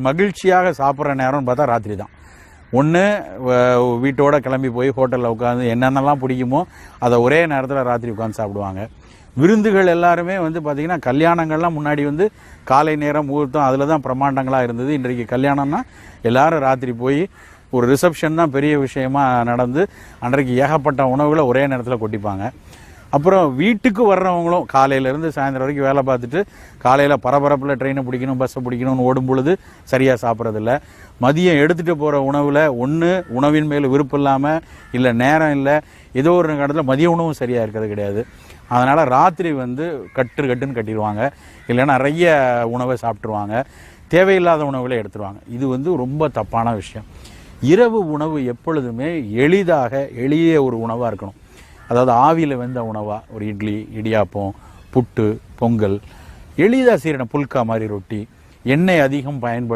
மகிழ்ச்சியாக சாப்பிட்ற நேரம்னு பார்த்தா ராத்திரி தான். ஒன்று வீட்டோட கிளம்பி போய் ஹோட்டலில் உட்காந்து என்னென்னலாம் பிடிக்குமோ அதை ஒரே நேரத்தில் ராத்திரி உட்காந்து சாப்பிடுவாங்க. விருந்துகள் எல்லாருமே பார்த்திங்கன்னா கல்யாணங்கள்லாம் முன்னாடி காலை நேரம் முகூர்த்தம் அதில் தான் பிரமாண்டங்களாக இருந்தது. இன்றைக்கு கல்யாணம்னா எல்லோரும் ராத்திரி போய் ஒரு ரிசப்ஷன் தான் பெரிய விஷயமா நடந்து அன்றைக்கு ஏகப்பட்ட உணவுகளை ஒரே நேரத்தில் கொட்டிப்பாங்க. அப்புறம் வீட்டுக்கு வர்றவங்களும் காலையிலேருந்து சாயந்தரம் வரைக்கும் வேலை பார்த்துட்டு காலையில் பரபரப்பில் ட்ரெயினை பிடிக்கணும் பஸ்ஸை பிடிக்கணும்னு ஓடும் பொழுது சரியாக சாப்பிட்றதில்ல. மதியம் எடுத்துகிட்டு போகிற உணவில் ஒன்று உணவின் மேல் விருப்பம் இல்லாமல் இல்லை நேரம் இல்லை ஏதோ ஒரு இடத்துல மதிய உணவும் சரியாக இருக்கிறது கிடையாது. அதனால் ராத்திரி கட்டுன்னு கட்டிடுவாங்க, இல்லைன்னா நிறைய உணவை சாப்பிட்ருவாங்க, தேவையில்லாத உணவுகளை எடுத்துருவாங்க. இது ரொம்ப தப்பான விஷயம். இரவு உணவு எப்பொழுதுமே எளிய ஒரு உணவாக இருக்கணும். அதாவது ஆவியில் வெந்த உணவாக ஒரு இட்லி, இடியாப்பம், புட்டு, பொங்கல், எளிதாக செய்கிற புல்கா மாதிரி ரொட்டி, எண்ணெய் அதிகம் பயன்படுத்த